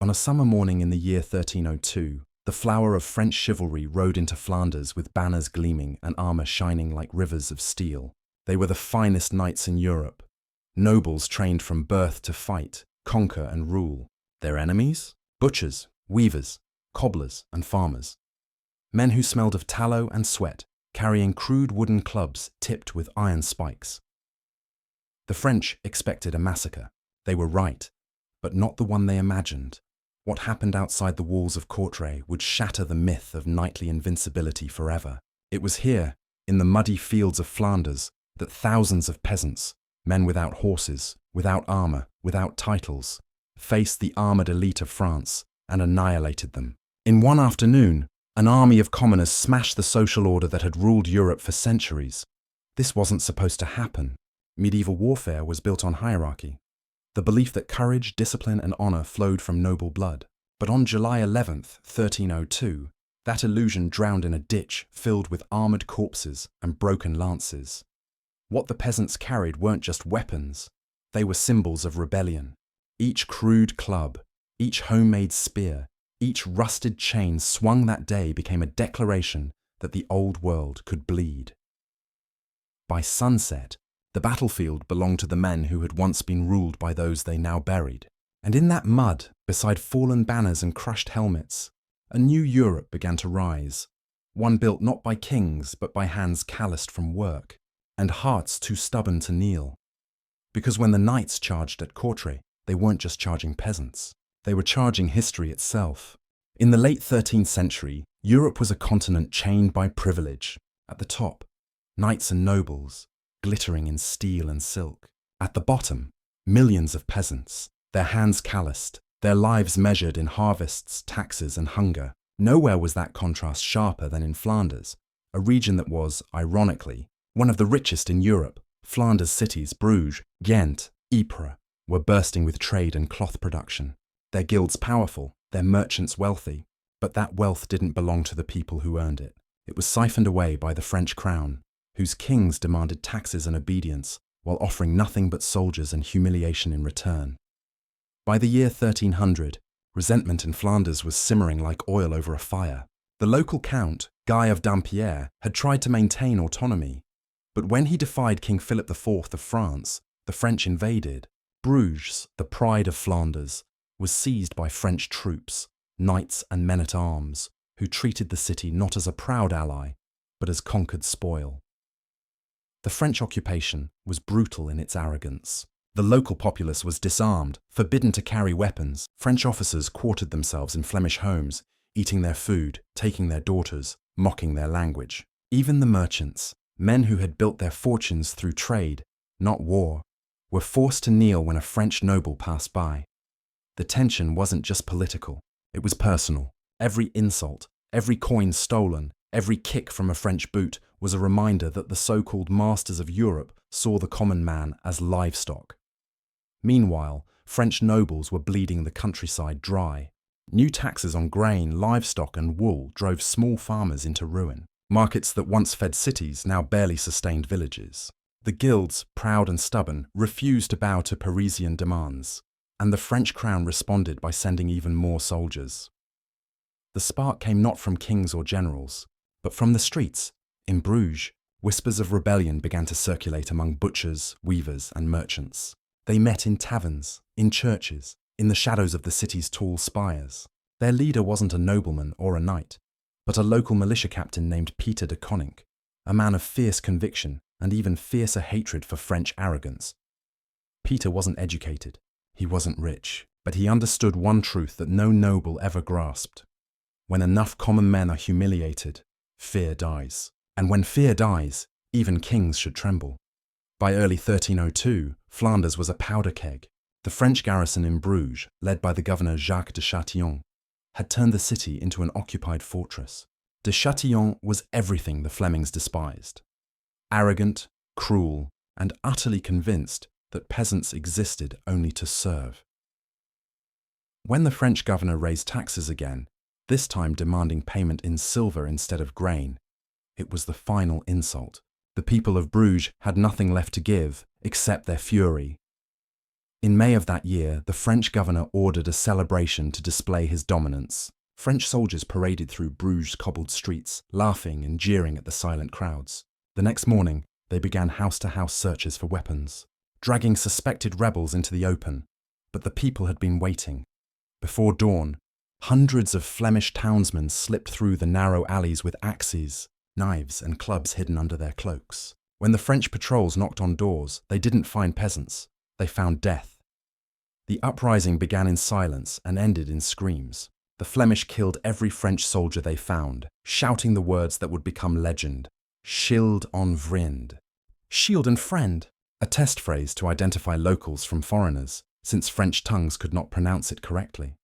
On a summer morning in the year 1302, the flower of French chivalry rode into Flanders with banners gleaming and armour shining like rivers of steel. They were the finest knights in Europe, nobles trained from birth to fight, conquer and rule. Their enemies? Butchers, weavers, cobblers and farmers. Men who smelled of tallow and sweat, carrying crude wooden clubs tipped with iron spikes. The French expected a massacre. They were right, but not the one they imagined. What happened outside the walls of Courtrai would shatter the myth of knightly invincibility forever. It was here, in the muddy fields of Flanders, that thousands of peasants, men without horses, without armour, without titles, faced the armoured elite of France and annihilated them. In one afternoon, an army of commoners smashed the social order that had ruled Europe for centuries. This wasn't supposed to happen. Medieval warfare was built on hierarchy, the belief that courage, discipline and honour flowed from noble blood. But on July 11th, 1302, that illusion drowned in a ditch filled with armoured corpses and broken lances. What the peasants carried weren't just weapons, they were symbols of rebellion. Each crude club, each homemade spear, each rusted chain swung that day became a declaration that the old world could bleed. By sunset, the battlefield belonged to the men who had once been ruled by those they now buried. And in that mud, beside fallen banners and crushed helmets, a new Europe began to rise, one built not by kings but by hands calloused from work, and hearts too stubborn to kneel. Because when the knights charged at Courtrai, they weren't just charging peasants, they were charging history itself. In the late 13th century, Europe was a continent chained by privilege. At the top, knights and nobles, glittering in steel and silk. At the bottom, millions of peasants, their hands calloused, their lives measured in harvests, taxes and hunger. Nowhere was that contrast sharper than in Flanders, a region that was, ironically, one of the richest in Europe. Flanders cities, Bruges, Ghent, Ypres, were bursting with trade and cloth production. Their guilds powerful, their merchants wealthy, but that wealth didn't belong to the people who earned it. It was siphoned away by the French crown, whose kings demanded taxes and obedience while offering nothing but soldiers and humiliation in return. By the year 1300, resentment in Flanders was simmering like oil over a fire. The local count, Guy of Dampierre, had tried to maintain autonomy, but when he defied King Philip IV of France, the French invaded. Bruges, the pride of Flanders, was seized by French troops, knights and men-at-arms, who treated the city not as a proud ally, but as conquered spoil. The French occupation was brutal in its arrogance. The local populace was disarmed, forbidden to carry weapons. French officers quartered themselves in Flemish homes, eating their food, taking their daughters, mocking their language. Even the merchants, men who had built their fortunes through trade, not war, were forced to kneel when a French noble passed by. The tension wasn't just political, it was personal. Every insult, every coin stolen, every kick from a French boot was a reminder that the so-called masters of Europe saw the common man as livestock. Meanwhile, French nobles were bleeding the countryside dry. New taxes on grain, livestock and wool drove small farmers into ruin. Markets that once fed cities now barely sustained villages. The guilds, proud and stubborn, refused to bow to Parisian demands, and the French crown responded by sending even more soldiers. The spark came not from kings or generals, but from the streets. In Bruges, whispers of rebellion began to circulate among butchers, weavers and merchants. They met in taverns, in churches, in the shadows of the city's tall spires. Their leader wasn't a nobleman or a knight, but a local militia captain named Peter de Cunning, a man of fierce conviction and even fiercer hatred for French arrogance. Peter wasn't educated, he wasn't rich, but he understood one truth that no noble ever grasped. When enough common men are humiliated, fear dies. And when fear dies, even kings should tremble. By early 1302, Flanders was a powder keg. The French garrison in Bruges, led by the governor Jacques de Châtillon, had turned the city into an occupied fortress. De Châtillon was everything the Flemings despised. Arrogant, cruel, and utterly convinced that peasants existed only to serve. When the French governor raised taxes again, this time demanding payment in silver instead of grain, it was the final insult. The people of Bruges had nothing left to give except their fury. In May of that year, the French governor ordered a celebration to display his dominance. French soldiers paraded through Bruges' cobbled streets, laughing and jeering at the silent crowds. The next morning, they began house-to-house searches for weapons, dragging suspected rebels into the open. But the people had been waiting. Before dawn, hundreds of Flemish townsmen slipped through the narrow alleys with axes, knives, and clubs hidden under their cloaks. When the French patrols knocked on doors, they didn't find peasants. They found death. The uprising began in silence and ended in screams. The Flemish killed every French soldier they found, shouting the words that would become legend. Schild en vriend. Shield and friend. A test phrase to identify locals from foreigners, since French tongues could not pronounce it correctly.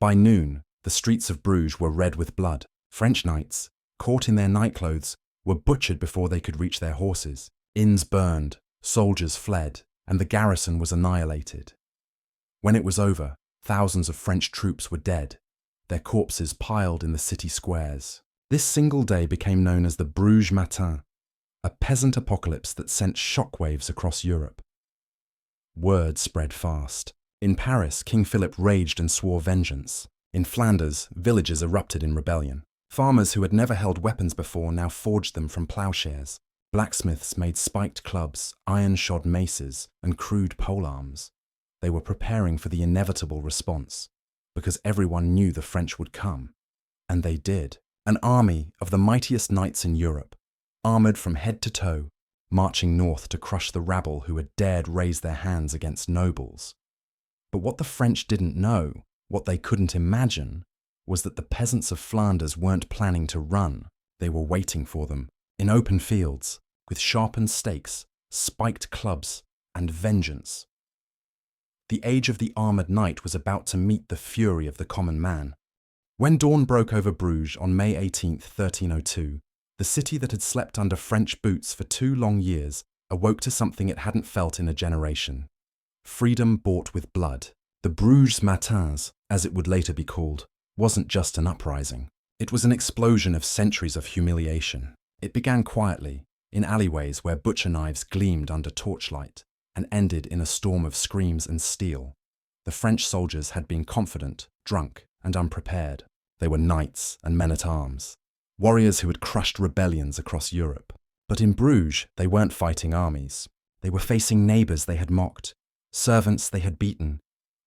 By noon, the streets of Bruges were red with blood. French knights, caught in their nightclothes, were butchered before they could reach their horses. Inns burned, soldiers fled, and the garrison was annihilated. When it was over, thousands of French troops were dead, their corpses piled in the city squares. This single day became known as the Bruges Matin, a peasant apocalypse that sent shockwaves across Europe. Word spread fast. In Paris, King Philip raged and swore vengeance. In Flanders, villages erupted in rebellion. Farmers who had never held weapons before now forged them from plowshares. Blacksmiths made spiked clubs, iron-shod maces, and crude polearms. They were preparing for the inevitable response, because everyone knew the French would come. And they did. An army of the mightiest knights in Europe, armoured from head to toe, marching north to crush the rabble who had dared raise their hands against nobles. But what the French didn't know, what they couldn't imagine, was that the peasants of Flanders weren't planning to run. They were waiting for them, in open fields, with sharpened stakes, spiked clubs, and vengeance. The age of the armoured knight was about to meet the fury of the common man. When dawn broke over Bruges on May 18, 1302, the city that had slept under French boots for 2 long years awoke to something it hadn't felt in a generation. Freedom bought with blood. The Bruges Matins, as it would later be called, wasn't just an uprising. It was an explosion of centuries of humiliation. It began quietly, in alleyways where butcher knives gleamed under torchlight, and ended in a storm of screams and steel. The French soldiers had been confident, drunk, and unprepared. They were knights and men-at-arms, warriors who had crushed rebellions across Europe. But in Bruges, they weren't fighting armies. They were facing neighbours they had mocked, servants they had beaten,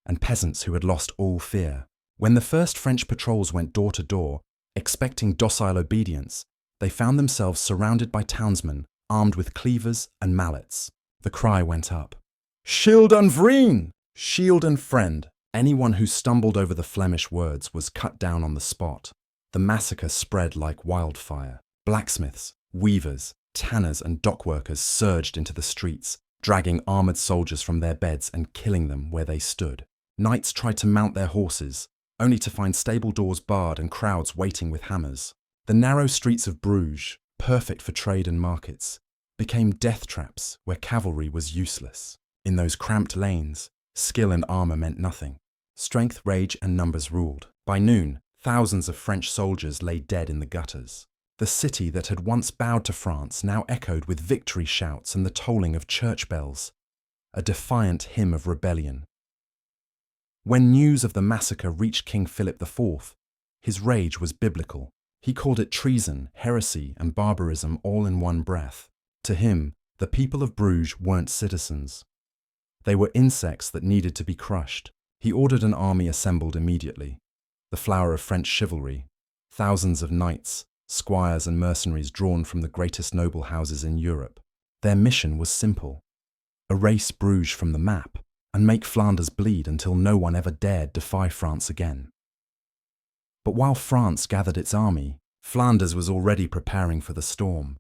and peasants who had lost all fear. When the first French patrols went door to door, expecting docile obedience, they found themselves surrounded by townsmen armed with cleavers and mallets. The cry went up, "Schild en vriend!" Shield and friend. Anyone who stumbled over the Flemish words was cut down on the spot. The massacre spread like wildfire. Blacksmiths, weavers, tanners and dockworkers surged into the streets, dragging armoured soldiers from their beds and killing them where they stood. Knights tried to mount their horses, only to find stable doors barred and crowds waiting with hammers. The narrow streets of Bruges, perfect for trade and markets, became death traps where cavalry was useless. In those cramped lanes, skill and armour meant nothing. Strength, rage and numbers ruled. By noon, thousands of French soldiers lay dead in the gutters. The city that had once bowed to France now echoed with victory shouts and the tolling of church bells, a defiant hymn of rebellion. When news of the massacre reached King Philip IV, his rage was biblical. He called it treason, heresy, and barbarism all in one breath. To him, the people of Bruges weren't citizens. They were insects that needed to be crushed. He ordered an army assembled immediately, the flower of French chivalry, thousands of knights, squires and mercenaries drawn from the greatest noble houses in Europe. Their mission was simple: erase Bruges from the map and make Flanders bleed until no one ever dared defy France again. But while France gathered its army, Flanders was already preparing for the storm.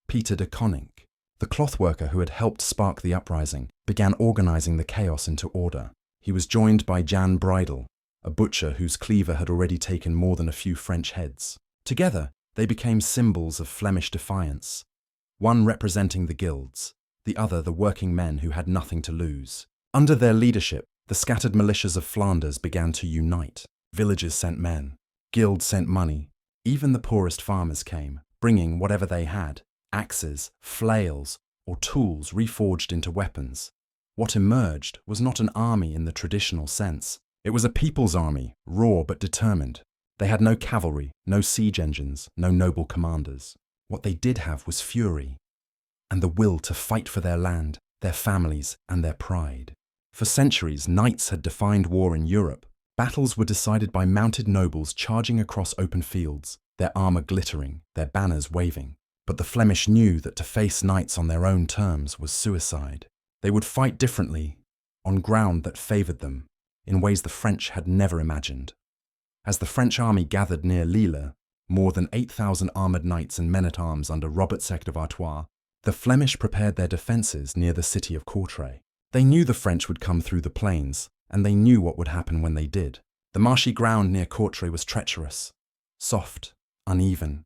Peter de Cunning, the clothworker who had helped spark the uprising, began organising the chaos into order. He was joined by Jan Bridel, a butcher whose cleaver had already taken more than a few French heads. Together, they became symbols of Flemish defiance, one representing the guilds, the other the working men who had nothing to lose. Under their leadership, the scattered militias of Flanders began to unite. Villages sent men, guilds sent money. Even the poorest farmers came, bringing whatever they had: axes, flails, or tools reforged into weapons. What emerged was not an army in the traditional sense. It was a people's army, raw but determined. They had no cavalry, no siege engines, no noble commanders. What they did have was fury, and the will to fight for their land, their families, and their pride. For centuries, knights had defined war in Europe. Battles were decided by mounted nobles charging across open fields, their armour glittering, their banners waving. But the Flemish knew that to face knights on their own terms was suicide. They would fight differently, on ground that favoured them, in ways the French had never imagined. As the French army gathered near Lille, more than 8,000 armoured knights and men-at-arms under Robert de Artois, the Flemish prepared their defences near the city of Courtrai. They knew the French would come through the plains, and they knew what would happen when they did. The marshy ground near Courtrai was treacherous, soft, uneven,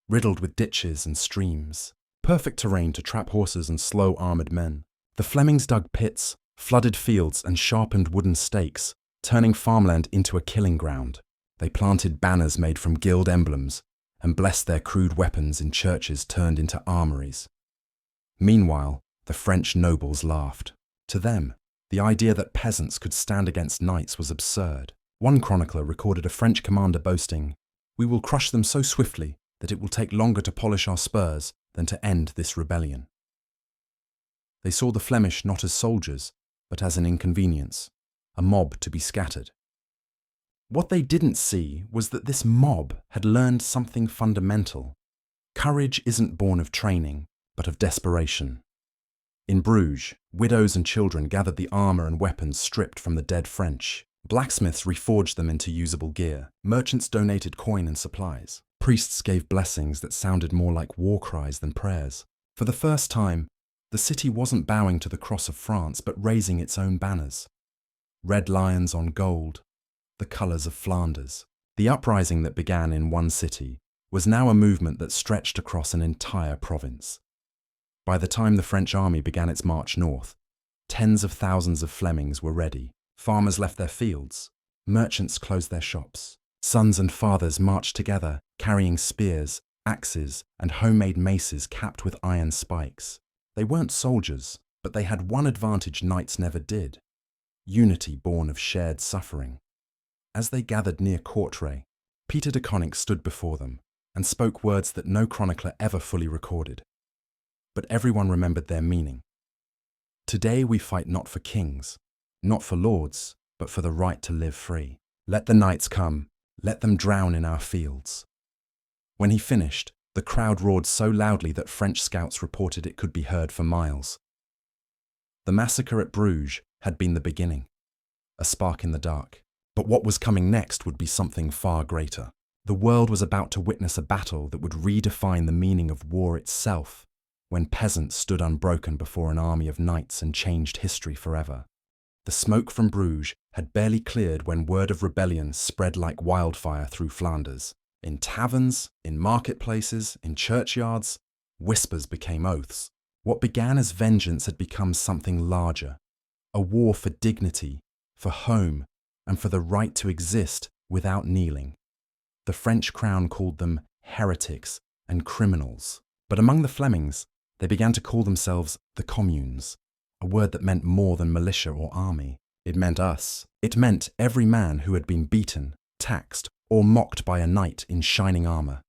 riddled with ditches and streams, perfect terrain to trap horses and slow armoured men. The Flemings dug pits, flooded fields and sharpened wooden stakes, turning farmland into a killing ground. They planted banners made from guild emblems and blessed their crude weapons in churches turned into armories. Meanwhile, the French nobles laughed. To them, the idea that peasants could stand against knights was absurd. One chronicler recorded a French commander boasting, "We will crush them so swiftly that it will take longer to polish our spurs than to end this rebellion." They saw the Flemish not as soldiers, but as an inconvenience, a mob to be scattered. What they didn't see was that this mob had learned something fundamental. Courage isn't born of training, but of desperation. In Bruges, widows and children gathered the armour and weapons stripped from the dead French. Blacksmiths reforged them into usable gear. Merchants donated coin and supplies. Priests gave blessings that sounded more like war cries than prayers. For the first time, the city wasn't bowing to the cross of France, but raising its own banners. Red lions on gold, the colours of Flanders. The uprising that began in one city was now a movement that stretched across an entire province. By the time the French army began its march north, tens of thousands of Flemings were ready. Farmers left their fields. Merchants closed their shops. Sons and fathers marched together, carrying spears, axes, and homemade maces capped with iron spikes. They weren't soldiers, but they had one advantage knights never did: unity born of shared suffering. As they gathered near Courtrai, Peter de Cunning stood before them and spoke words that no chronicler ever fully recorded. But everyone remembered their meaning. "Today we fight not for kings, not for lords, but for the right to live free. Let the knights come, let them drown in our fields." When he finished, the crowd roared so loudly that French scouts reported it could be heard for miles. The massacre at Bruges had been the beginning, a spark in the dark. But what was coming next would be something far greater. The world was about to witness a battle that would redefine the meaning of war itself, when peasants stood unbroken before an army of knights and changed history forever. The smoke from Bruges had barely cleared when word of rebellion spread like wildfire through Flanders. In taverns, in marketplaces, in churchyards, whispers became oaths. What began as vengeance had become something larger, a war for dignity, for home, and for the right to exist without kneeling. The French crown called them heretics and criminals. But among the Flemings, they began to call themselves the communes, a word that meant more than militia or army. It meant us. It meant every man who had been beaten, taxed, or mocked by a knight in shining armour.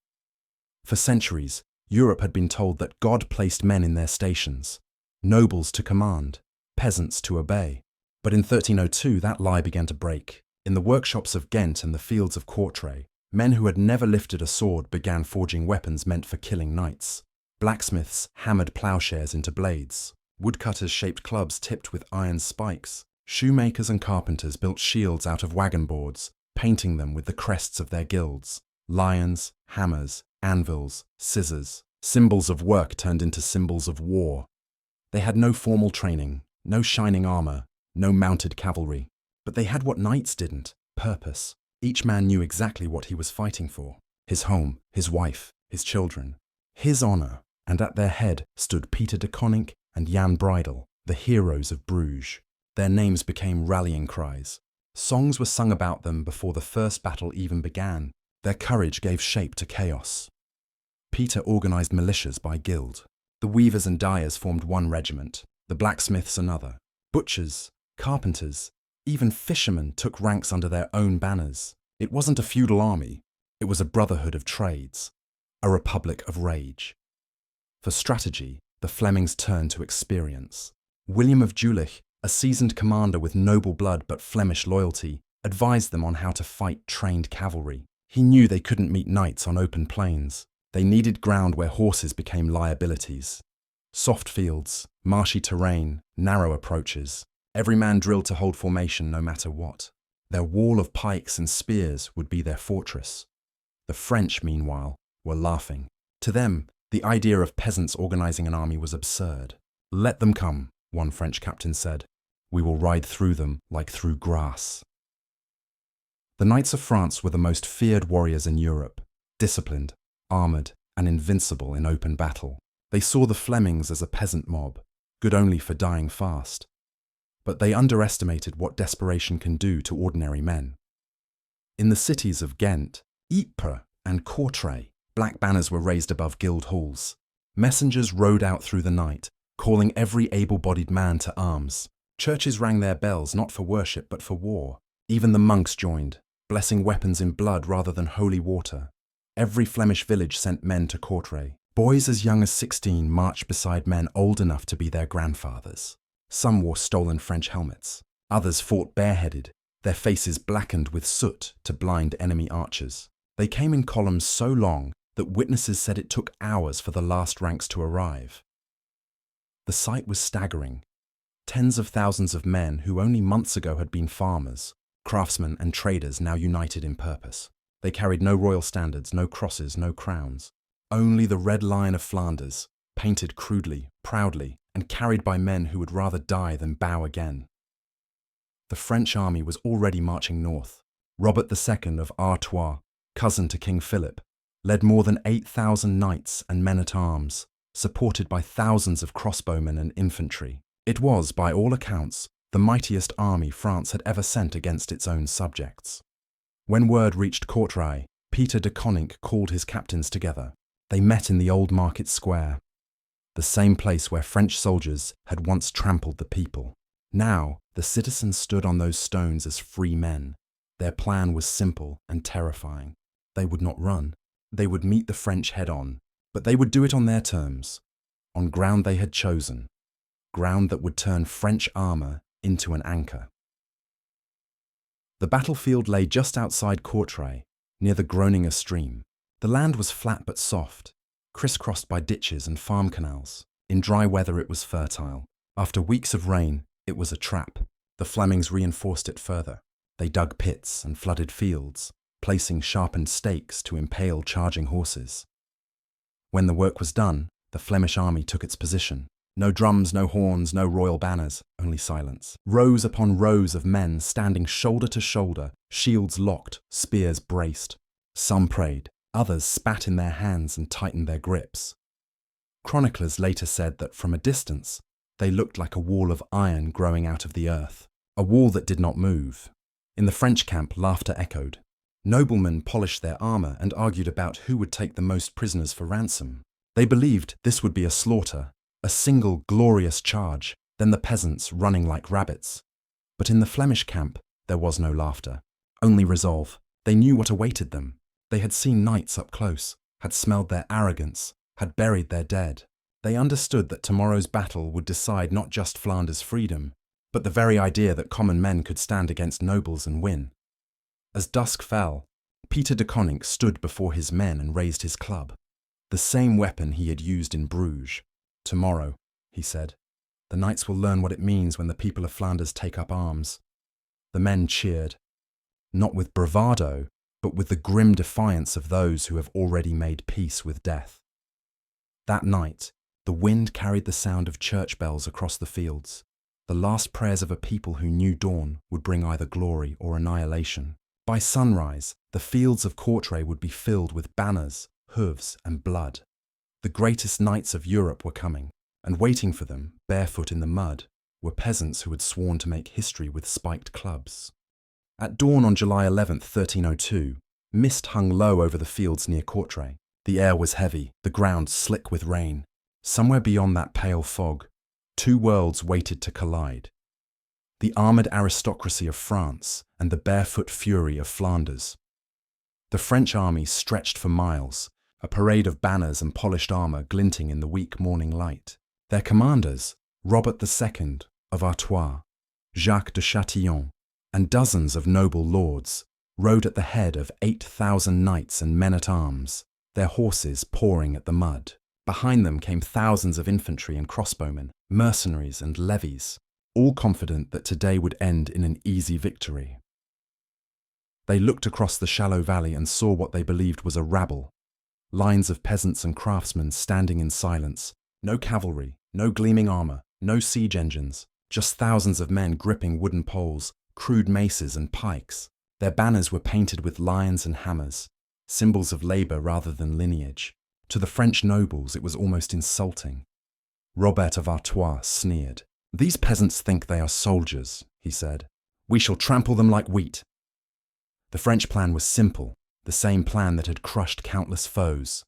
For centuries, Europe had been told that God placed men in their stations, nobles to command, peasants to obey. But in 1302, that lie began to break. In the workshops of Ghent and the fields of Courtrai, men who had never lifted a sword began forging weapons meant for killing knights. Blacksmiths hammered ploughshares into blades. Woodcutters shaped clubs tipped with iron spikes. Shoemakers and carpenters built shields out of wagon boards, painting them with the crests of their guilds. Lions, hammers, anvils, scissors. Symbols of work turned into symbols of war. They had no formal training, no shining armour, no mounted cavalry. But they had what knights didn't: purpose. Each man knew exactly what he was fighting for: his home, his wife, his children, his honour. And at their head stood Peter de Cunning and Jan Breidel, the heroes of Bruges. Their names became rallying cries. Songs were sung about them before the first battle even began. Their courage gave shape to chaos. Peter organised militias by guild. The weavers and dyers formed one regiment, the blacksmiths another. Butchers, carpenters, even fishermen took ranks under their own banners. It wasn't a feudal army, it was a brotherhood of trades, a republic of rage. For strategy, the Flemings turned to experience. William of Jülich, a seasoned commander with noble blood but Flemish loyalty, advised them on how to fight trained cavalry. He knew they couldn't meet knights on open plains. They needed ground where horses became liabilities. Soft fields, marshy terrain, narrow approaches. Every man drilled to hold formation no matter what. Their wall of pikes and spears would be their fortress. The French, meanwhile, were laughing. To them, the idea of peasants organizing an army was absurd. "Let them come," one French captain said. "We will ride through them like through grass." The Knights of France were the most feared warriors in Europe, disciplined, armoured, and invincible in open battle. They saw the Flemings as a peasant mob, good only for dying fast. But they underestimated what desperation can do to ordinary men. In the cities of Ghent, Ypres, and Courtrai, black banners were raised above guild halls. Messengers rode out through the night, calling every able-bodied man to arms. Churches rang their bells not for worship but for war. Even the monks joined, blessing weapons in blood rather than holy water. Every Flemish village sent men to Courtrai. Boys as young as 16 marched beside men old enough to be their grandfathers. Some wore stolen French helmets. Others fought bareheaded, their faces blackened with soot to blind enemy archers. They came in columns so long that witnesses said it took hours for the last ranks to arrive. The sight was staggering. Tens of thousands of men who only months ago had been farmers, craftsmen and traders now united in purpose. They carried no royal standards, no crosses, no crowns. Only the red lion of Flanders, painted crudely, proudly, and carried by men who would rather die than bow again. The French army was already marching north. Robert II of Artois, cousin to King Philip, led more than 8,000 knights and men-at-arms, supported by thousands of crossbowmen and infantry. It was, by all accounts, the mightiest army France had ever sent against its own subjects. When word reached Courtrai, Peter de Cunning called his captains together. They met in the old market square, the same place where French soldiers had once trampled the people. Now, the citizens stood on those stones as free men. Their plan was simple and terrifying. They would not run. They would meet the French head-on, but they would do it on their terms, on ground they had chosen, ground that would turn French armour into an anchor. The battlefield lay just outside Courtrai, near the Groninger stream. The land was flat but soft, crisscrossed by ditches and farm canals. In dry weather it was fertile. After weeks of rain, it was a trap. The Flemings reinforced it further. They dug pits and flooded fields, placing sharpened stakes to impale charging horses. When the work was done, the Flemish army took its position. No drums, no horns, no royal banners, only silence. Rows upon rows of men standing shoulder to shoulder, shields locked, spears braced. Some prayed, others spat in their hands and tightened their grips. Chroniclers later said that from a distance, they looked like a wall of iron growing out of the earth, a wall that did not move. In the French camp, laughter echoed. Noblemen polished their armour and argued about who would take the most prisoners for ransom. They believed this would be a slaughter, a single glorious charge, then the peasants running like rabbits. But in the Flemish camp, there was no laughter, only resolve. They knew what awaited them. They had seen knights up close, had smelled their arrogance, had buried their dead. They understood that tomorrow's battle would decide not just Flanders' freedom, but the very idea that common men could stand against nobles and win. As dusk fell, Peter de Cunning stood before his men and raised his club, the same weapon he had used in Bruges. "Tomorrow," he said, "the knights will learn what it means when the people of Flanders take up arms." The men cheered, not with bravado, but with the grim defiance of those who have already made peace with death. That night, the wind carried the sound of church bells across the fields, the last prayers of a people who knew dawn would bring either glory or annihilation. By sunrise, the fields of Courtrai would be filled with banners, hooves, and blood. The greatest knights of Europe were coming, and waiting for them, barefoot in the mud, were peasants who had sworn to make history with spiked clubs. At dawn on July 11, 1302, mist hung low over the fields near Courtrai. The air was heavy, the ground slick with rain. Somewhere beyond that pale fog, two worlds waited to collide. the armoured aristocracy of France and the barefoot fury of Flanders. The French army stretched for miles, a parade of banners and polished armour glinting in the weak morning light. Their commanders, Robert II of Artois, Jacques de Châtillon, and dozens of noble lords, rode at the head of 8,000 knights and men-at-arms, their horses pawing at the mud. Behind them came thousands of infantry and crossbowmen, mercenaries and levies, all confident that today would end in an easy victory. They looked across the shallow valley and saw what they believed was a rabble. Lines of peasants and craftsmen standing in silence. No cavalry, no gleaming armour, no siege engines, just thousands of men gripping wooden poles, crude maces and pikes. Their banners were painted with lions and hammers, symbols of labour rather than lineage. To the French nobles it was almost insulting. Robert of Artois sneered. "These peasants think they are soldiers," he said. "We shall trample them like wheat." The French plan was simple, the same plan that had crushed countless foes.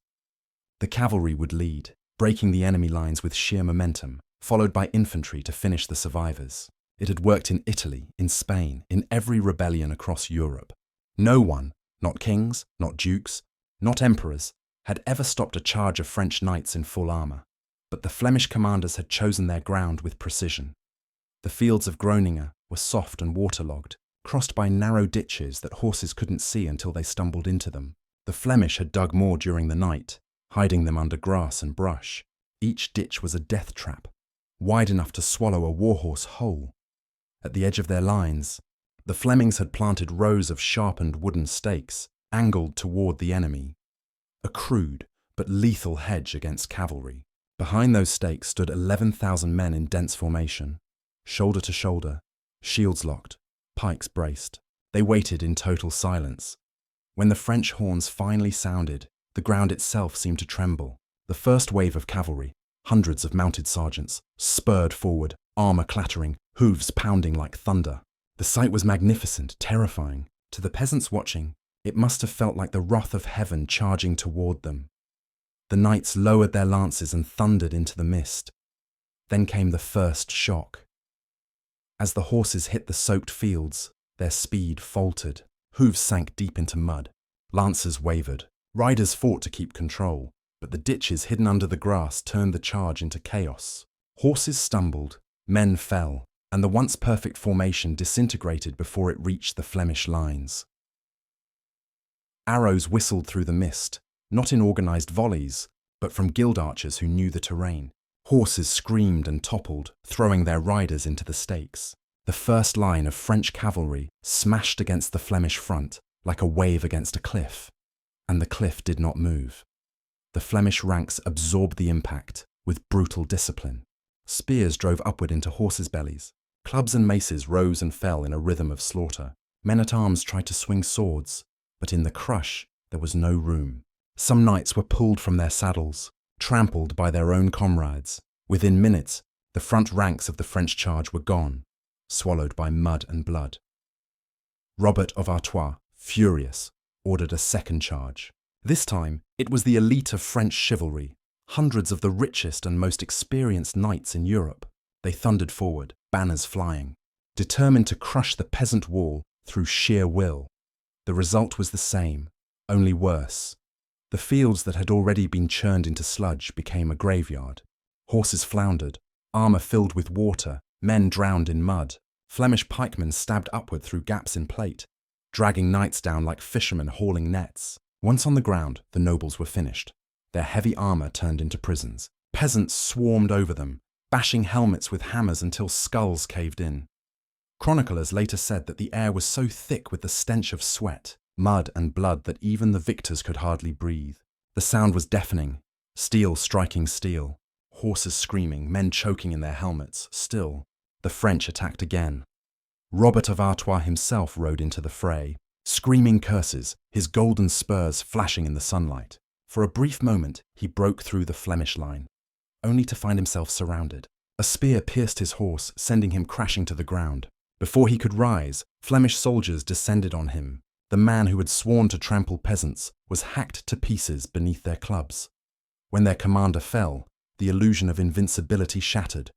The cavalry would lead, breaking the enemy lines with sheer momentum, followed by infantry to finish the survivors. It had worked in Italy, in Spain, in every rebellion across Europe. No one, not kings, not dukes, not emperors, had ever stopped a charge of French knights in full armour. But the Flemish commanders had chosen their ground with precision. The fields of Groningen were soft and waterlogged, crossed by narrow ditches that horses couldn't see until they stumbled into them. The Flemish had dug more during the night, hiding them under grass and brush. Each ditch was a death trap, wide enough to swallow a warhorse whole. At the edge of their lines, the Flemings had planted rows of sharpened wooden stakes, angled toward the enemy. A crude but lethal hedge against cavalry. Behind those stakes stood 11,000 men in dense formation, shoulder to shoulder, shields locked, pikes braced. They waited in total silence. When the French horns finally sounded, the ground itself seemed to tremble. The first wave of cavalry, hundreds of mounted sergeants, spurred forward, armour clattering, hooves pounding like thunder. The sight was magnificent, terrifying. To the peasants watching, it must have felt like the wrath of heaven charging toward them. The knights lowered their lances and thundered into the mist. Then came the first shock. As the horses hit the soaked fields, their speed faltered. Hooves sank deep into mud. Lances wavered. Riders fought to keep control, but the ditches hidden under the grass turned the charge into chaos. Horses stumbled, men fell, and the once perfect formation disintegrated before it reached the Flemish lines. Arrows whistled through the mist, not in organised volleys, but from guild archers who knew the terrain. Horses screamed and toppled, throwing their riders into the stakes. The first line of French cavalry smashed against the Flemish front like a wave against a cliff, and the cliff did not move. The Flemish ranks absorbed the impact with brutal discipline. Spears drove upward into horses' bellies. Clubs and maces rose and fell in a rhythm of slaughter. Men-at-arms tried to swing swords, but in the crush there was no room. Some knights were pulled from their saddles, trampled by their own comrades. Within minutes, the front ranks of the French charge were gone, swallowed by mud and blood. Robert of Artois, furious, ordered a second charge. This time, it was the elite of French chivalry, hundreds of the richest and most experienced knights in Europe. They thundered forward, banners flying, determined to crush the peasant wall through sheer will. The result was the same, only worse. The fields that had already been churned into sludge became a graveyard. Horses floundered, armour filled with water, men drowned in mud. Flemish pikemen stabbed upward through gaps in plate, dragging knights down like fishermen hauling nets. Once on the ground, the nobles were finished. Their heavy armour turned into prisons. Peasants swarmed over them, bashing helmets with hammers until skulls caved in. Chroniclers later said that the air was so thick with the stench of sweat, mud and blood that even the victors could hardly breathe. The sound was deafening, steel striking steel, horses screaming, men choking in their helmets. Still, the French attacked again. Robert of Artois himself rode into the fray, screaming curses, his golden spurs flashing in the sunlight. For a brief moment, he broke through the Flemish line, only to find himself surrounded. A spear pierced his horse, sending him crashing to the ground. Before he could rise, Flemish soldiers descended on him. The man who had sworn to trample peasants was hacked to pieces beneath their clubs. When their commander fell, the illusion of invincibility shattered.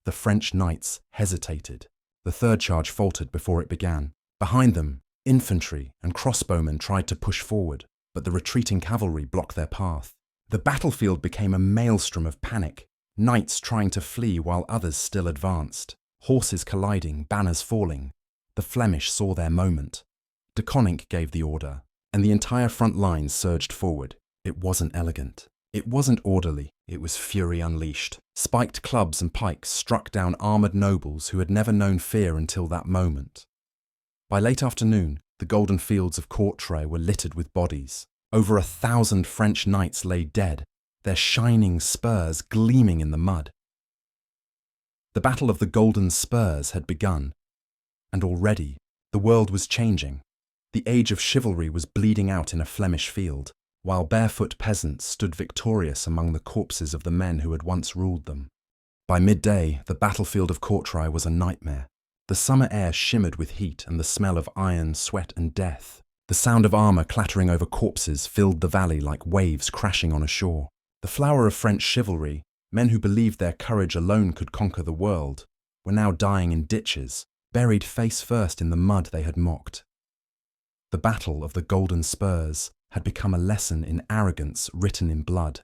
The French knights hesitated. The third charge faltered before it began. Behind them, infantry and crossbowmen tried to push forward, but the retreating cavalry blocked their path. The battlefield became a maelstrom of panic, knights trying to flee while others still advanced, horses colliding, banners falling. The Flemish saw their moment. De Cunning gave the order, and the entire front line surged forward. It wasn't elegant. It wasn't orderly. It was fury unleashed. Spiked clubs and pikes struck down armoured nobles who had never known fear until that moment. By late afternoon, the golden fields of Courtrai were littered with bodies. Over 1,000 French knights lay dead, their shining spurs gleaming in the mud. The Battle of the Golden Spurs had begun, and already the world was changing. The age of chivalry was bleeding out in a Flemish field, while barefoot peasants stood victorious among the corpses of the men who had once ruled them. By midday, the battlefield of Courtrai was a nightmare. The summer air shimmered with heat and the smell of iron, sweat and death. The sound of armour clattering over corpses filled the valley like waves crashing on a shore. The flower of French chivalry, men who believed their courage alone could conquer the world, were now dying in ditches, buried face first in the mud they had mocked. The Battle of the Golden Spurs had become a lesson in arrogance written in blood.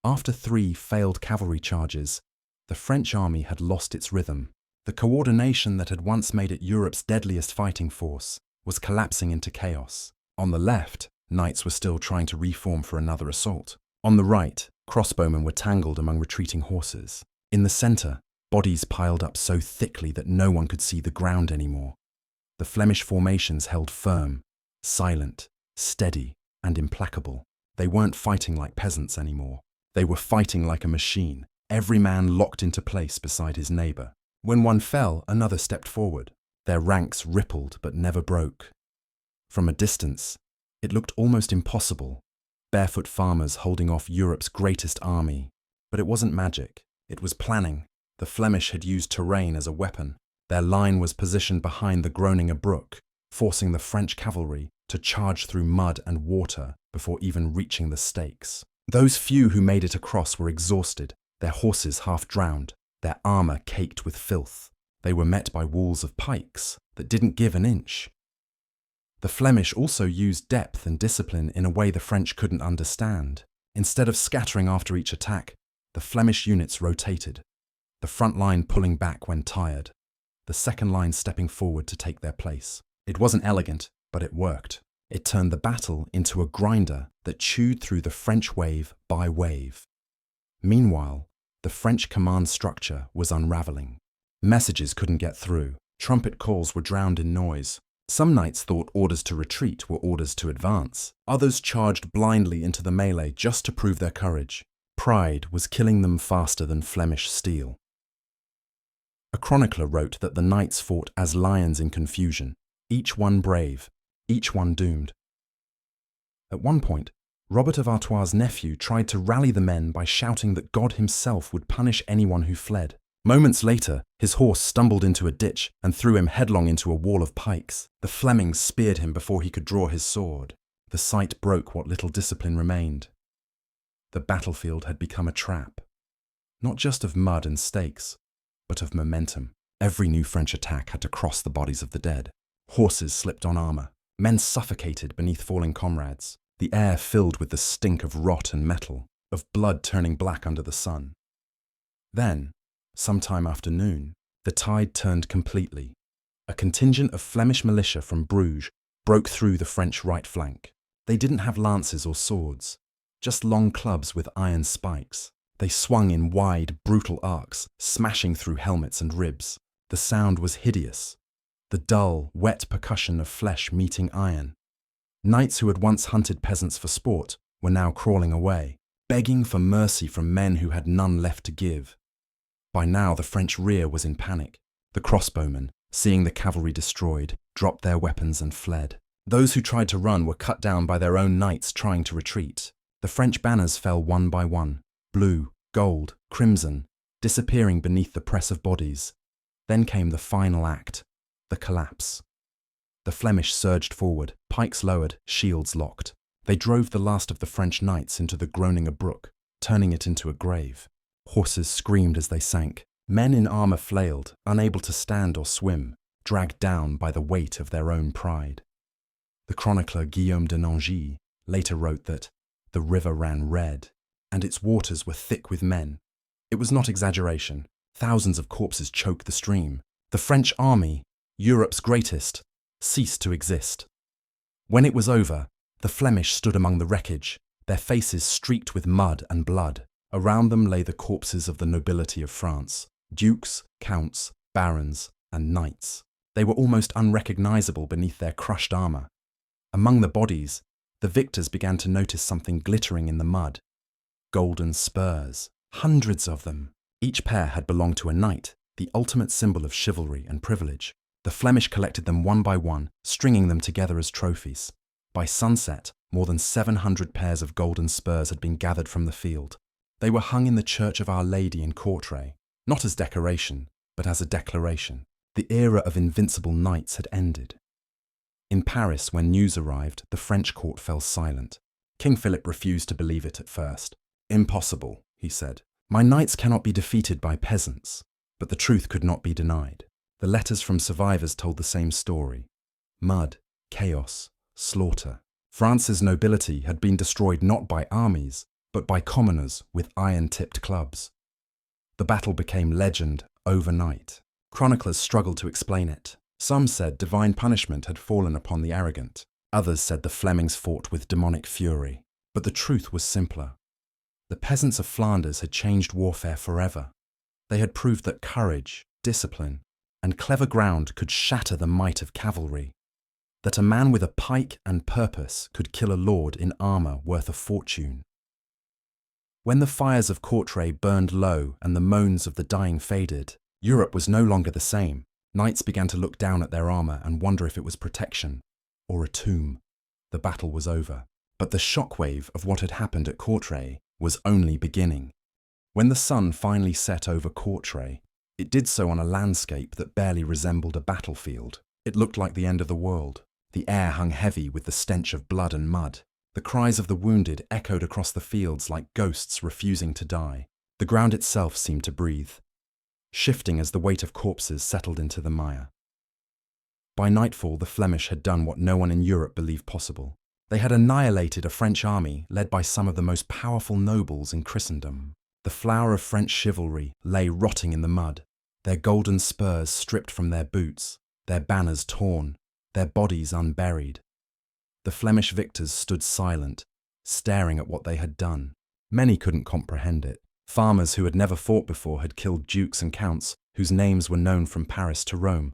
After 3 failed cavalry charges, the French army had lost its rhythm. The coordination that had once made it Europe's deadliest fighting force was collapsing into chaos. On the left, knights were still trying to reform for another assault. On the right, crossbowmen were tangled among retreating horses. In the centre, bodies piled up so thickly that no one could see the ground anymore. The Flemish formations held firm, silent, steady, and implacable. They weren't fighting like peasants anymore. They were fighting like a machine, every man locked into place beside his neighbour. When one fell, another stepped forward. Their ranks rippled but never broke. From a distance, it looked almost impossible. Barefoot farmers holding off Europe's greatest army. But it wasn't magic. It was planning. The Flemish had used terrain as a weapon. Their line was positioned behind the Groninger brook, forcing the French cavalry to charge through mud and water before even reaching the stakes. Those few who made it across were exhausted, their horses half drowned, their armour caked with filth. They were met by walls of pikes that didn't give an inch. The Flemish also used depth and discipline in a way the French couldn't understand. Instead of scattering after each attack, the Flemish units rotated, the front line pulling back when tired, the second line stepping forward to take their place. It wasn't elegant, but it worked. It turned the battle into a grinder that chewed through the French wave by wave. Meanwhile, the French command structure was unraveling. Messages couldn't get through. Trumpet calls were drowned in noise. Some knights thought orders to retreat were orders to advance. Others charged blindly into the melee just to prove their courage. Pride was killing them faster than Flemish steel. A chronicler wrote that the knights fought as lions in confusion, each one brave, each one doomed. At one point, Robert of Artois' nephew tried to rally the men by shouting that God himself would punish anyone who fled. Moments later, his horse stumbled into a ditch and threw him headlong into a wall of pikes. The Flemings speared him before he could draw his sword. The sight broke what little discipline remained. The battlefield had become a trap, not just of mud and stakes, but of momentum. Every new French attack had to cross the bodies of the dead. Horses slipped on armour. Men suffocated beneath falling comrades. The air filled with the stink of rot and metal, of blood turning black under the sun. Then, sometime after noon, the tide turned completely. A contingent of Flemish militia from Bruges broke through the French right flank. They didn't have lances or swords, just long clubs with iron spikes. They swung in wide, brutal arcs, smashing through helmets and ribs. The sound was hideous. The dull, wet percussion of flesh meeting iron. Knights who had once hunted peasants for sport were now crawling away, begging for mercy from men who had none left to give. By now the French rear was in panic. The crossbowmen, seeing the cavalry destroyed, dropped their weapons and fled. Those who tried to run were cut down by their own knights trying to retreat. The French banners fell one by one, blue, gold, crimson, disappearing beneath the press of bodies. Then came the final act, the collapse. The Flemish surged forward, pikes lowered, shields locked. They drove the last of the French knights into the Groninger brook, turning it into a grave. Horses screamed as they sank. Men in armour flailed, unable to stand or swim, dragged down by the weight of their own pride. The chronicler Guillaume de Nangy later wrote that the river ran red, and its waters were thick with men. It was not exaggeration. Thousands of corpses choked the stream. The French army, Europe's greatest, ceased to exist. When it was over, the Flemish stood among the wreckage, their faces streaked with mud and blood. Around them lay the corpses of the nobility of France, dukes, counts, barons, and knights. They were almost unrecognizable beneath their crushed armour. Among the bodies, the victors began to notice something glittering in the mud. Golden spurs, hundreds of them. Each pair had belonged to a knight, the ultimate symbol of chivalry and privilege. The Flemish collected them one by one, stringing them together as trophies. By sunset, more than 700 pairs of golden spurs had been gathered from the field. They were hung in the Church of Our Lady in Courtrai, not as decoration, but as a declaration. The era of invincible knights had ended. In Paris, when news arrived, the French court fell silent. King Philip refused to believe it at first. "Impossible," he said. "My knights cannot be defeated by peasants." But the truth could not be denied. The letters from survivors told the same story. Mud, chaos, slaughter. France's nobility had been destroyed not by armies, but by commoners with iron-tipped clubs. The battle became legend overnight. Chroniclers struggled to explain it. Some said divine punishment had fallen upon the arrogant. Others said the Flemings fought with demonic fury. But the truth was simpler. The peasants of Flanders had changed warfare forever. They had proved that courage, discipline, and clever ground could shatter the might of cavalry. That a man with a pike and purpose could kill a lord in armour worth a fortune. When the fires of Courtrai burned low and the moans of the dying faded, Europe was no longer the same. Knights began to look down at their armour and wonder if it was protection or a tomb. The battle was over. But the shockwave of what had happened at Courtrai was only beginning. When the sun finally set over Courtrai, it did so on a landscape that barely resembled a battlefield. It looked like the end of the world. The air hung heavy with the stench of blood and mud. The cries of the wounded echoed across the fields like ghosts refusing to die. The ground itself seemed to breathe, shifting as the weight of corpses settled into the mire. By nightfall, the Flemish had done what no one in Europe believed possible. They had annihilated a French army led by some of the most powerful nobles in Christendom. The flower of French chivalry lay rotting in the mud, their golden spurs stripped from their boots, their banners torn, their bodies unburied. The Flemish victors stood silent, staring at what they had done. Many couldn't comprehend it. Farmers who had never fought before had killed dukes and counts whose names were known from Paris to Rome.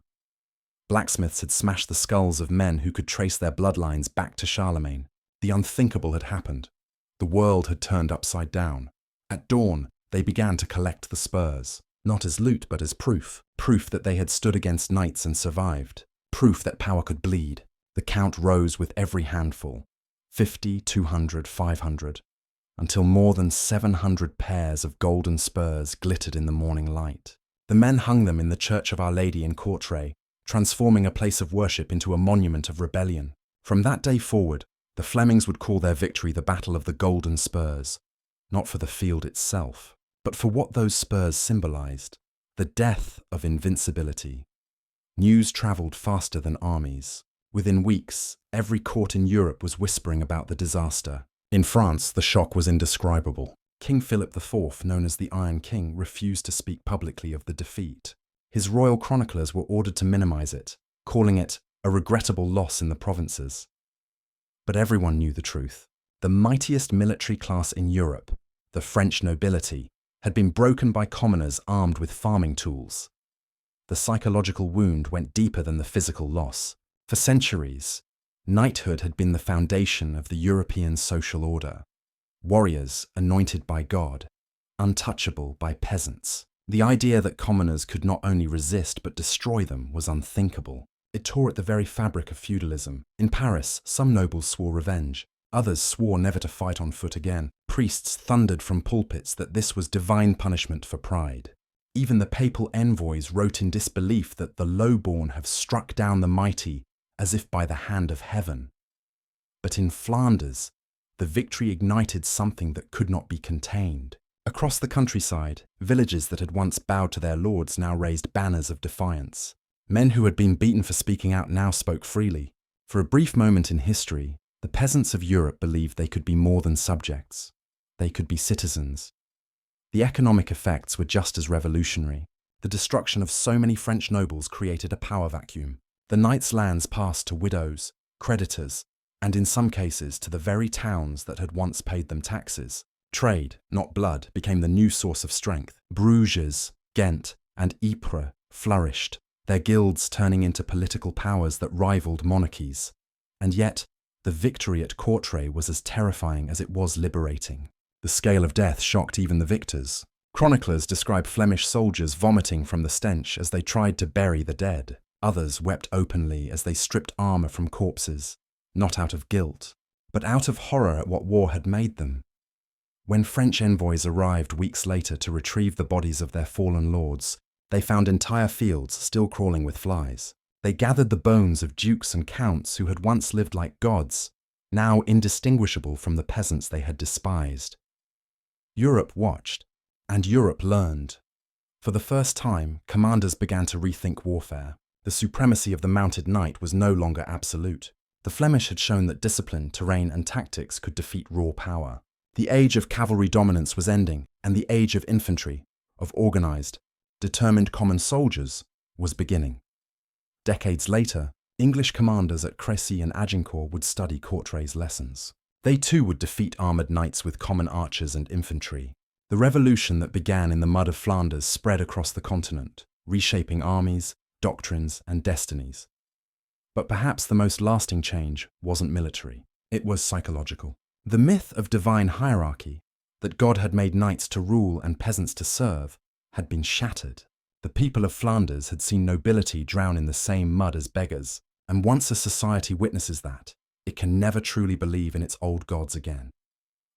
Blacksmiths had smashed the skulls of men who could trace their bloodlines back to Charlemagne. The unthinkable had happened. The world had turned upside down. At dawn, they began to collect the spurs, not as loot but as proof. Proof that they had stood against knights and survived. Proof that power could bleed. The count rose with every handful, 50, 200, 500, until more than 700 pairs of golden spurs glittered in the morning light. The men hung them in the Church of Our Lady in Courtrai, transforming a place of worship into a monument of rebellion. From that day forward, the Flemings would call their victory the Battle of the Golden Spurs, not for the field itself, but for what those spurs symbolized, the death of invincibility. News traveled faster than armies. Within weeks, every court in Europe was whispering about the disaster. In France, the shock was indescribable. King Philip IV, known as the Iron King, refused to speak publicly of the defeat. His royal chroniclers were ordered to minimize it, calling it a regrettable loss in the provinces. But everyone knew the truth. The mightiest military class in Europe, the French nobility, had been broken by commoners armed with farming tools. The psychological wound went deeper than the physical loss. For centuries, knighthood had been the foundation of the European social order. Warriors anointed by God, untouchable by peasants. The idea that commoners could not only resist but destroy them was unthinkable. It tore at the very fabric of feudalism. In Paris, some nobles swore revenge. Others swore never to fight on foot again. Priests thundered from pulpits that this was divine punishment for pride. Even the papal envoys wrote in disbelief that the lowborn have struck down the mighty as if by the hand of heaven. But in Flanders, the victory ignited something that could not be contained. Across the countryside, villages that had once bowed to their lords now raised banners of defiance. Men who had been beaten for speaking out now spoke freely. For a brief moment in history, the peasants of Europe believed they could be more than subjects. They could be citizens. The economic effects were just as revolutionary. The destruction of so many French nobles created a power vacuum. The knights' lands passed to widows, creditors, and in some cases to the very towns that had once paid them taxes. Trade, not blood, became the new source of strength. Bruges, Ghent, and Ypres flourished, their guilds turning into political powers that rivaled monarchies. And yet, the victory at Courtrai was as terrifying as it was liberating. The scale of death shocked even the victors. Chroniclers describe Flemish soldiers vomiting from the stench as they tried to bury the dead. Others wept openly as they stripped armor from corpses, not out of guilt, but out of horror at what war had made them. When French envoys arrived weeks later to retrieve the bodies of their fallen lords, they found entire fields still crawling with flies. They gathered the bones of dukes and counts who had once lived like gods, now indistinguishable from the peasants they had despised. Europe watched, and Europe learned. For the first time, commanders began to rethink warfare. The supremacy of the mounted knight was no longer absolute. The Flemish had shown that discipline, terrain, and tactics could defeat raw power. The age of cavalry dominance was ending, and the age of infantry, of organized, determined common soldiers, was beginning. Decades later, English commanders at Crécy and Agincourt would study Courtrai's lessons. They too would defeat armoured knights with common archers and infantry. The revolution that began in the mud of Flanders spread across the continent, reshaping armies, doctrines, and destinies. But perhaps the most lasting change wasn't military. It was psychological. The myth of divine hierarchy, that God had made knights to rule and peasants to serve, had been shattered. The people of Flanders had seen nobility drown in the same mud as beggars, and once a society witnesses that, it can never truly believe in its old gods again.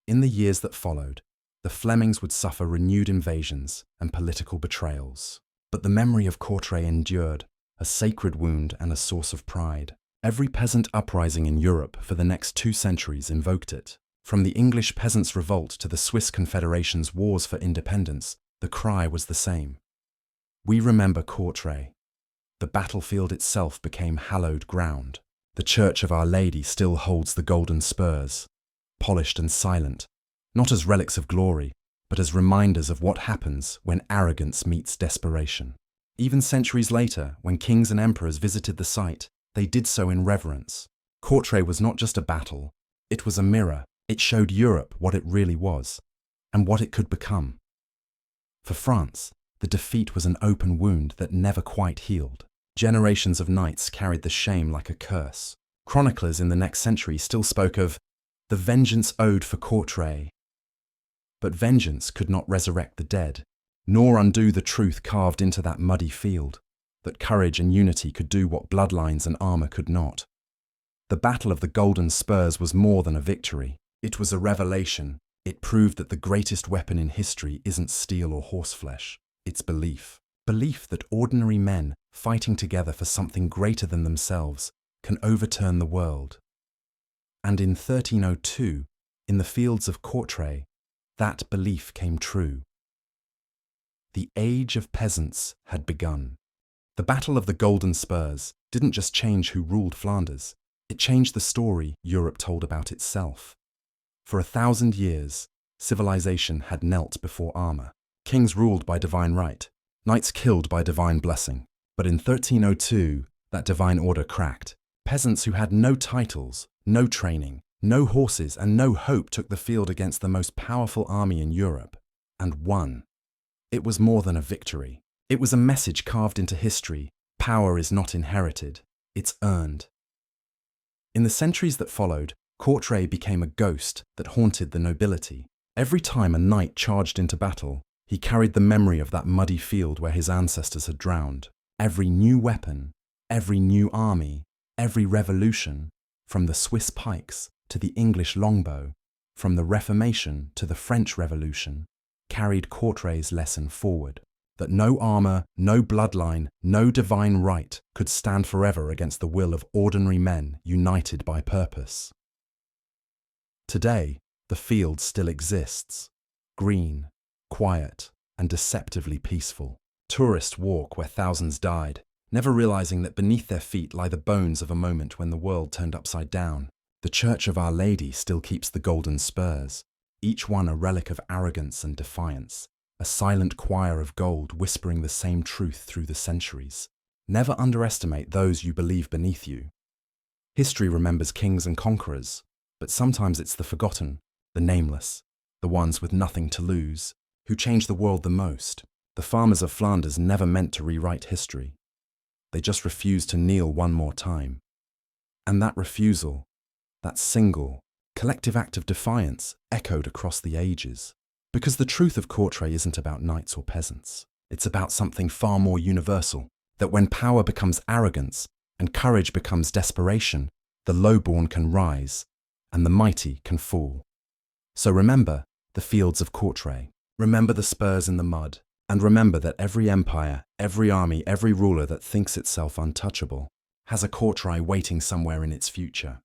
In the years that followed, the Flemings would suffer renewed invasions and political betrayals. But the memory of Courtrai endured, a sacred wound and a source of pride. Every peasant uprising in Europe for the next 2 centuries invoked it. From the English peasants' revolt to the Swiss Confederation's wars for independence, the cry was the same. We remember Courtrai. The battlefield itself became hallowed ground. The Church of Our Lady still holds the Golden Spurs, polished and silent, not as relics of glory, but as reminders of what happens when arrogance meets desperation. Even centuries later, when kings and emperors visited the site, they did so in reverence. Courtrai was not just a battle, it was a mirror. It showed Europe what it really was, and what it could become. For France, the defeat was an open wound that never quite healed. Generations of knights carried the shame like a curse. Chroniclers in the next century still spoke of the vengeance owed for Courtrai. But vengeance could not resurrect the dead, nor undo the truth carved into that muddy field, that courage and unity could do what bloodlines and armor could not. The Battle of the Golden Spurs was more than a victory. It was a revelation. It proved that the greatest weapon in history isn't steel or horseflesh. It's belief. Belief that ordinary men, fighting together for something greater than themselves, can overturn the world. And in 1302, in the fields of Courtrai, that belief came true. The age of peasants had begun. The Battle of the Golden Spurs didn't just change who ruled Flanders, it changed the story Europe told about itself. For 1,000 years, civilization had knelt before armor. Kings ruled by divine right, knights killed by divine blessing. But in 1302, that divine order cracked. Peasants who had no titles, no training, no horses, and no hope took the field against the most powerful army in Europe, and won. It was more than a victory. It was a message carved into history. Power is not inherited, it's earned. In the centuries that followed, Courtrai became a ghost that haunted the nobility. Every time a knight charged into battle, he carried the memory of that muddy field where his ancestors had drowned. Every new weapon, every new army, every revolution, from the Swiss pikes to the English longbow, from the Reformation to the French Revolution, carried Courtrai's lesson forward, that no armor, no bloodline, no divine right could stand forever against the will of ordinary men united by purpose. Today, the field still exists, green, quiet, and deceptively peaceful. Tourists walk where thousands died, never realizing that beneath their feet lie the bones of a moment when the world turned upside down. The Church of Our Lady still keeps the Golden Spurs, each one a relic of arrogance and defiance, a silent choir of gold whispering the same truth through the centuries. Never underestimate those you believe beneath you. History remembers kings and conquerors, but sometimes it's the forgotten, the nameless, the ones with nothing to lose, who change the world the most. The farmers of Flanders never meant to rewrite history. They just refused to kneel one more time. And that refusal, that single, collective act of defiance, echoed across the ages. Because the truth of Courtrai isn't about knights or peasants. It's about something far more universal, that when power becomes arrogance and courage becomes desperation, the lowborn can rise and the mighty can fall. So remember the fields of Courtrai. Remember the spurs in the mud. And remember that every empire, every army, every ruler that thinks itself untouchable has a Courtrai waiting somewhere in its future.